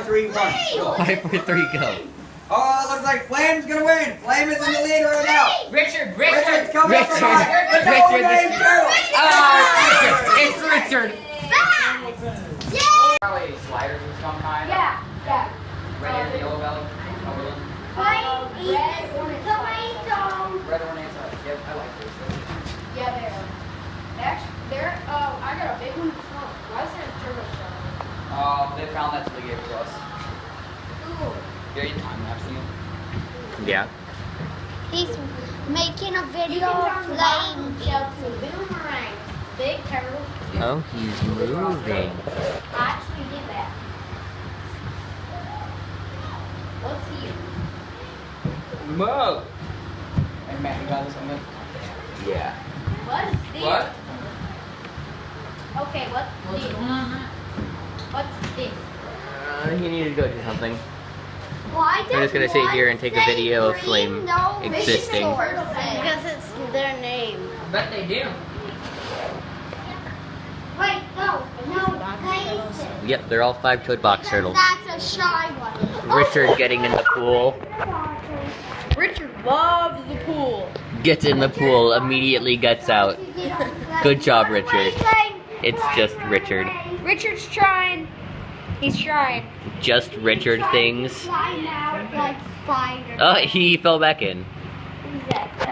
3, 1. Go. 5, 4, 3, go. Oh, it looks like Flame's gonna win. Flame is in the lead right now. Richard's coming up behind. It's the whole game, too. It's Richard. Probably sliders of some kind. Yeah. Red ear, yellow belly. Red tomato. Red one inside. Yep, I like those. Yeah, they're. I got a big one. Why is there a turbo shot? They found that so they gave it to us. Ooh. Yeah, you time lapsing it. Yeah. He's making a video Flame flying. boomerang. Big turtle. Oh, he's moving. I actually did that. What's here? Move! Hey, Matt, you got this one then? Yeah. What's this? What? Okay, what's this? going on, Matt? What's this? You need to go do something. Why We're just gonna sit here and take a video of Flame existing. Because it's their name. I bet they do. Wait, no, that's Yep, they're all 5-toed box turtles. That's a shy one. Richard getting in the pool. Richard loves the pool. Gets in the pool, immediately gets out. Good job, Richard. It's just Richard. Richard's trying. He's trying. Just Richard things. Flying out like spiders. Oh, he fell back in.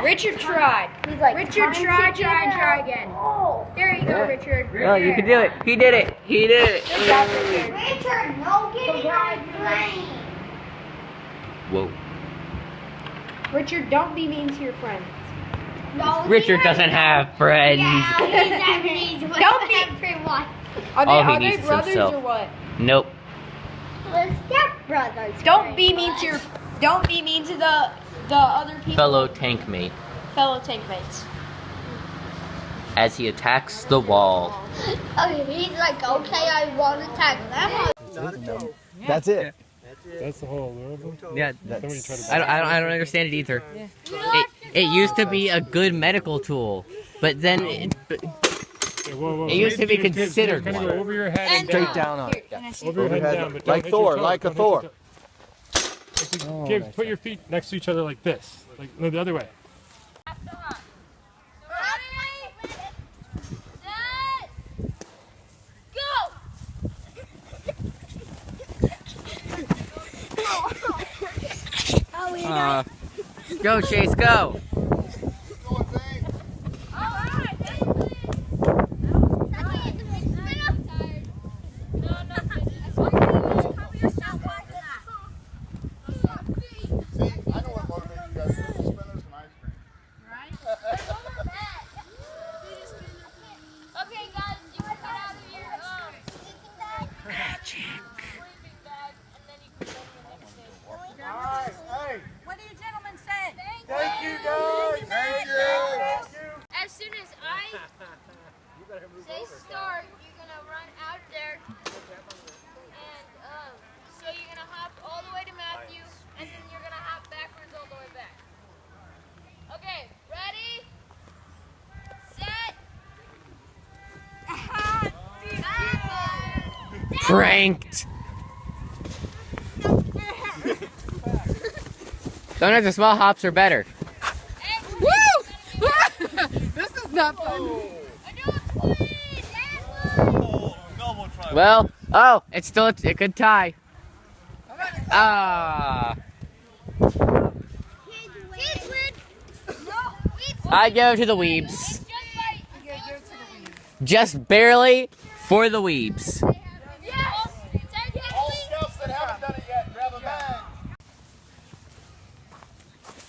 Richard tried. He's like, Richard try again. Oh. There you go, Richard. Oh, you can do it. He did it. He did it. Good job, Richard. Richard, no getting on plane. Whoa. Richard, don't be mean to your friends. No, Richard doesn't have friends. Yeah, he's Don't be- everyone. All he Are they needs is brothers himself. or what? Nope. We're stepbrothers. Don't be mean to the other people. Fellow tank mate. Fellow tank mates. As he attacks the wall. Okay, he's like, okay, I want to tag them. That's it. That's the whole allure of them? Yeah, Somebody tried to I don't understand it either. It used to be a good medical tool, but then it used to be considered Kind of one. go over your head and Straight down. down on it. Over your head down, but don't Like hit Thor, your toes. like a Don't hit Thor. your toes. Like, put your feet next to each other like this. Like, no, the other way. Go, Chase, go. Thank you, guys. Thank you. As soon as I say start, you're gonna run out there, and so you're gonna hop all the way to Matthew, and then you're gonna hop backwards all the way back. Okay, ready, set. Pranked. Sometimes the small hops are better. Woo! This is not fun. Well, oh, it's still a good tie. Ah. I go to the weebs. Just barely for the weebs. All scouts that haven't done it yet, grab a bag.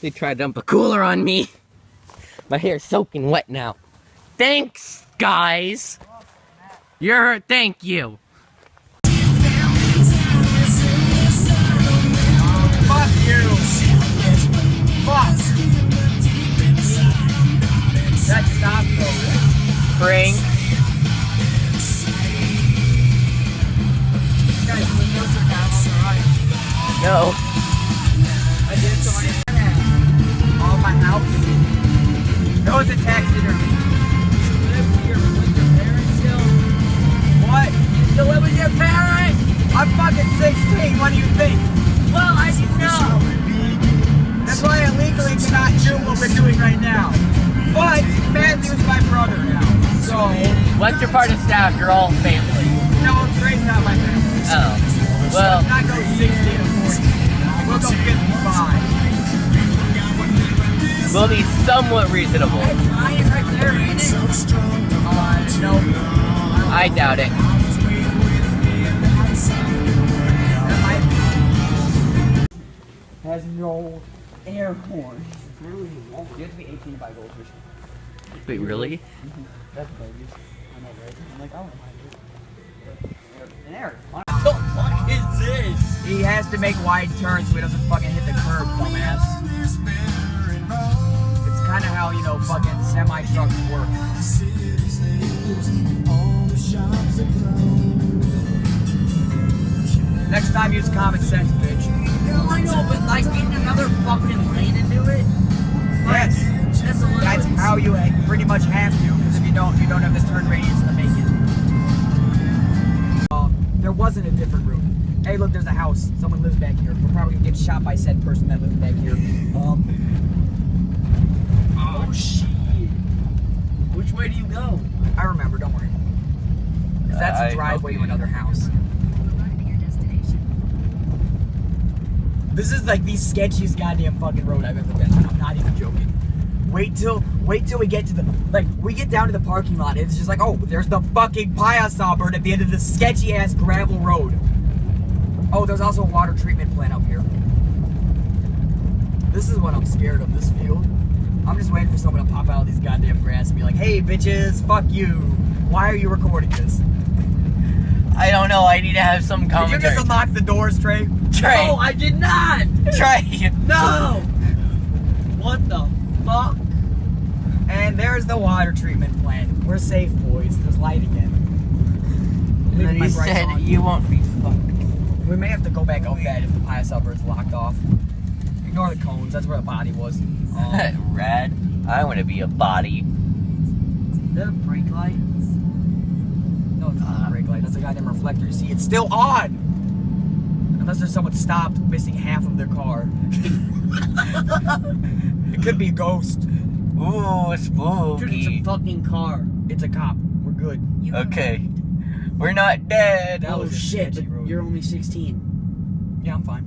They tried to dump a cooler on me. My hair's soaking wet now. Thanks, guys. Thank you. Fuck you. Fuck. That stopped though. Frank. Guys, windows are down on the right. No. I did so many all my house. No, it's a taxidermy. You live here with your parents still? What? You still live with your parents? I'm fucking 16, what do you think? Well, I didn't know. That's why I legally cannot do what we're doing right now. But Matthew's my brother now, so... Once you're part of staff, you're all family. No, Trey's not my family. Oh. Well, Let's not go 60 to 40. We'll go 55. we'll be somewhat reasonable. That's Ryan right there, ain't it? No. I doubt it. Has no air horn. You have to be 18 to buy goldfish. Wait, really? That's babies. I know, right? I'm like, I don't mind it. An air. What the fuck is this? He has to make wide turns so he doesn't fucking hit the curb, dumbass. It's kind of how, you know, fucking semi-trucks work. Next time, use common sense, bitch. Well, I know, but like getting another fucking lane into it. Yes, That's a little. that's how you pretty much have to. Because if you don't have the turn radius to make it. There wasn't a different route. Hey, look, there's a house. Someone lives back here. We're probably gonna get shot by said person that lives back here. Oh shit! Which way do you go? I remember. Don't worry. 'Cause that's I a driveway to another house. This is like the sketchiest goddamn fucking road I've ever been on. I'm not even joking. Wait till we get to the, like, we get down to the parking lot. It's just like, oh, there's the fucking Payasal bird at the end of this sketchy ass gravel road. Oh, there's also a water treatment plant up here. This is what I'm scared of, this field. I'm just waiting for someone to pop out of these goddamn grass and be like, hey, bitches, fuck you. Why are you recording this? I don't know. I need to have some Did commentary. you just unlock the doors, Trey? Trey. No, I did not! Trey. No! What the fuck? And there's the water treatment plant. We're safe, boys. There's light again. And then My he brights said on. you won't be fucked. We may have to go back up that if the Payasal bird's locked off. Ignore the cones. That's where the body was. Rad. I want to be a body. Is that a brake light? No, it's not a brake light. That's a goddamn reflector. You see, it's still on! Unless there's someone stopped missing half of their car. It could be a ghost. Ooh, spooky. Dude, it's a fucking car. It's a cop. We're good. Okay. We're not dead. That was a sketchy road. You're only 16. Yeah, I'm fine.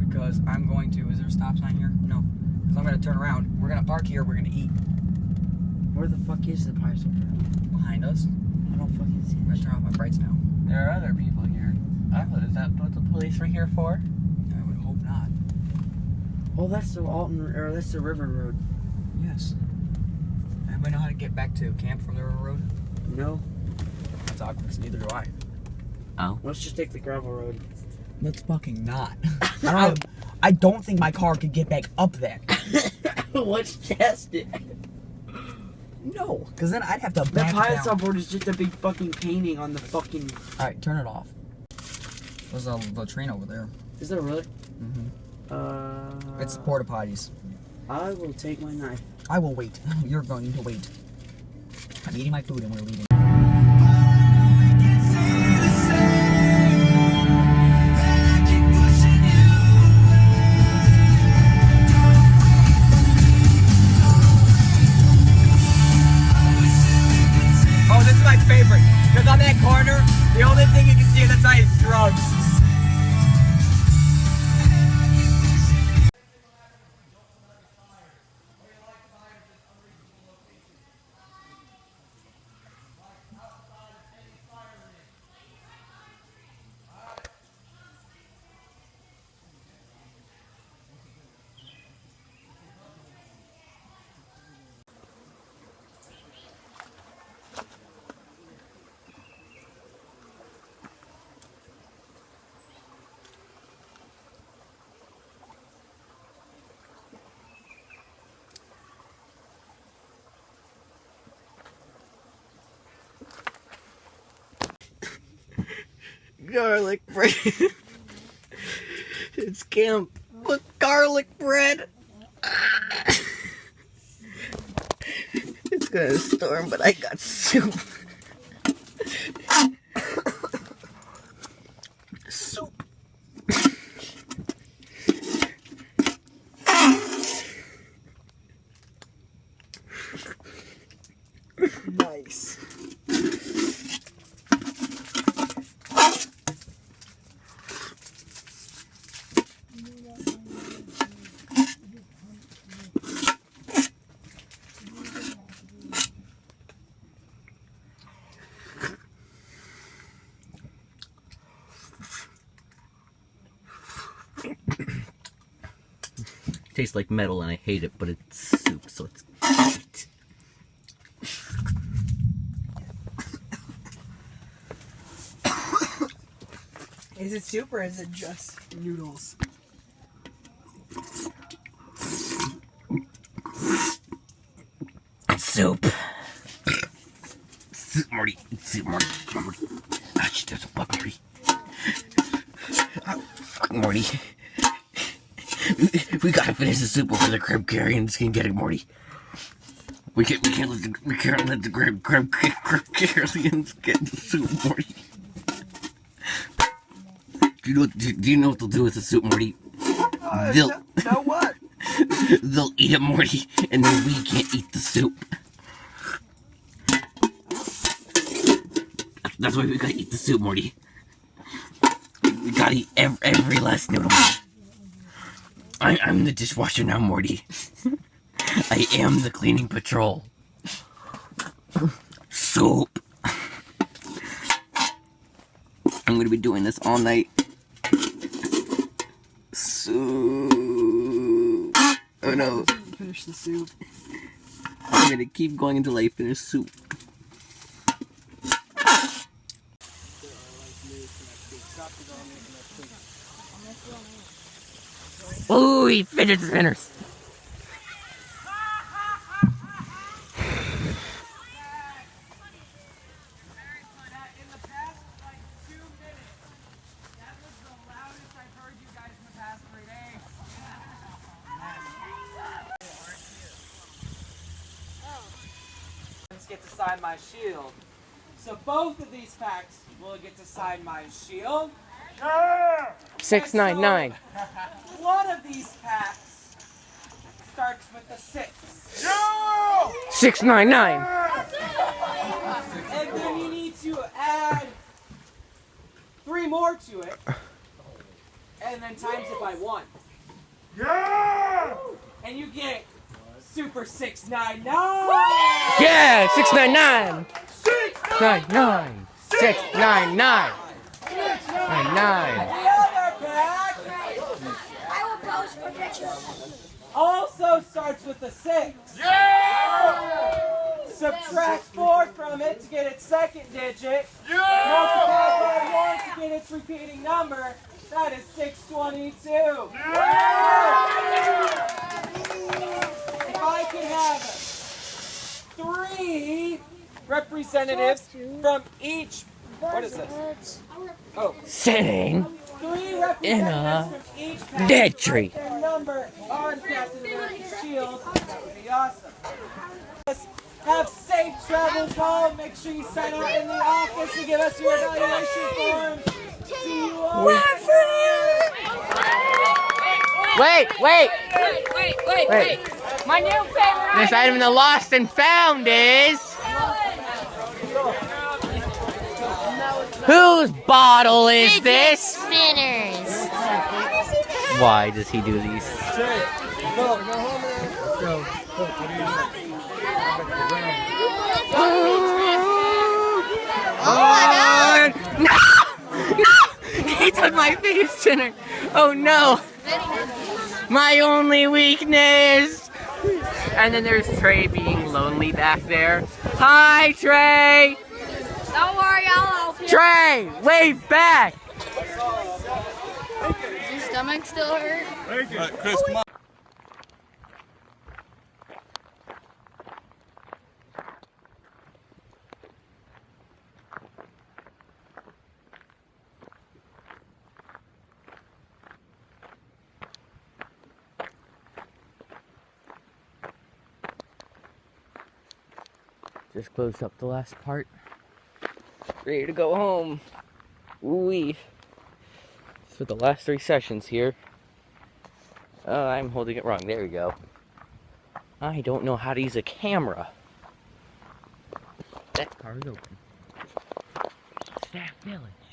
Because I'm going to... Is there a stop sign here? No. Because I'm going to turn around. We're going to park here. We're going to eat. Where the fuck is the Payasal bird? Behind us. I don't fucking see I'm going to turn off my brights now. There are other people here. I thought, is that what the police were here for? I would hope not. Oh, that's the that's the river road. Yes. Anybody know how to get back to camp from the river road? No. That's awkward. Neither do I. Oh. Let's just take the gravel road. Let's fucking not. I don't think my car could get back up that. Let's test it. No, because then I'd have to The back Payasal down. board is just a big fucking painting on the fucking... Alright, turn it off. There's a latrine over there. Is there really? Mm-hmm. Uh... It's porta potties. I will take my knife. I will wait. You're going to wait. I'm eating my food and we're leaving. Oh, this is my favorite. Because on that corner, the only thing you can see on that side is drugs. Garlic bread. It's camp with garlic bread. It's gonna storm, but I got soup. tastes like metal and I hate it, but it's soup, so it's great. Is it soup or is it just noodles? It's soup. Soup, Morty. It's soup, Morty. Come on, Morty. Ah, shit, there's a bug, Morty. Oh, fucking Morty. We gotta finish the soup before the crab carrions can get it, Morty. We can't let the crab carrions get the soup, Morty. Do you know what they'll do with the soup, Morty? They'll know what? they'll eat it, Morty, and then we can't eat the soup. That's why we gotta eat the soup, Morty. We gotta eat every last noodle. I'm the dishwasher now, Morty. I am the cleaning patrol. Soup. I'm gonna be doing this all night. Soup. Oh no. Finish the soup. I'm gonna keep going until I finish soup. Ooh, fidget spinners. Get to sign my shield. So both of these packs will get to sign my shield. 699. One of these packs starts with a 6. 699. And then you need to add 3 more to it. And then times it by 1. And you get Super 699. Yeah, 699. 699. 699. 699. The other pack I will post for pictures. also starts with a 6. Subtract 4 from it to get its second digit. Multiply by 1 to get its repeating number. That is 622. If I could have 3 representatives from each. What is this? Oh. Sitting 3 in a representatives from each pack dead with tree. their number on Captain America's shield. That would be awesome. Have safe travels home. Make sure you sign out in the office and give us your evaluation forms. See you all. Wait. Wait. My new favorite. This item in the lost and found is... Whose bottle is this? Spinners. Why does he do these? Oh, no! He took my face spinner. Oh no! My only weakness! And then there's Trey being lonely back there. Hi, Trey! Don't worry, I'll help you. Trey, wave back! Does your stomach still hurt? Chris, come on. Just closed up the last part. Ready to go home. Ooh-wee. Just with the last 3 sessions here. Oh, I'm holding it wrong. There we go. I don't know how to use a camera. That car is open. Staff Village.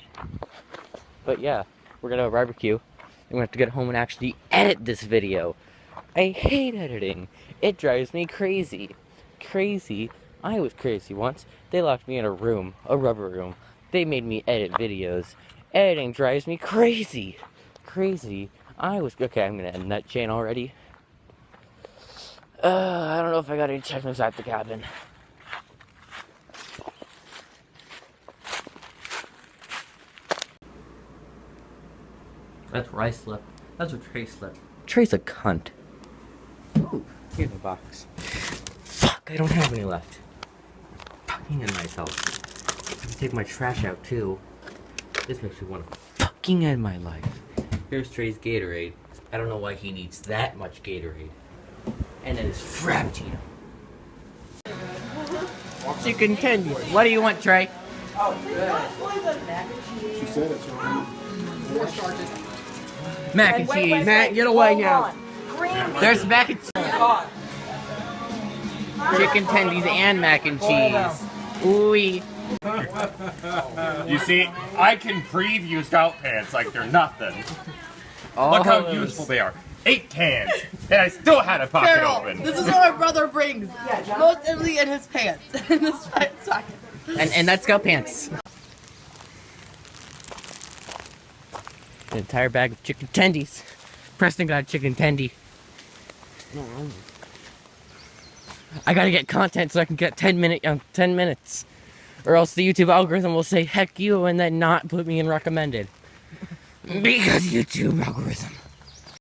But yeah, we're gonna have a barbecue. And we have to get home and actually edit this video. I hate editing. It drives me crazy. Crazy. I was crazy once. They locked me in a room, a rubber room. They made me edit videos. Editing drives me crazy. Crazy. Okay, I'm gonna end that chain already. I don't know if I got any checks inside the cabin. That's where I slept. That's where Trey slept. Trey's a cunt. Ooh, here's a box. Fuck, I don't have any left. Fucking end myself. I'm gonna take my trash out too. This makes me want to fucking end my life. Here's Trey's Gatorade. I don't know why he needs that much Gatorade. And then his Frappuccino. Chicken tendies. What do you want, Trey? She said it's Mac and cheese. Matt, get away now. There's mac and cheese. Chicken tendies and mac and cheese. Ooh. You see, I can preview scout pants like they're nothing. Look how useful they are. 8 cans, and I still had a pocket open. This is what my brother brings. Most everything in his pants. In his socket. And that's scout pants. An entire bag of chicken tendies. Preston got a chicken tendy. I gotta get content so I can get 10 minutes. Or else the YouTube algorithm will say heck you and then not put me in recommended. Because YouTube algorithm.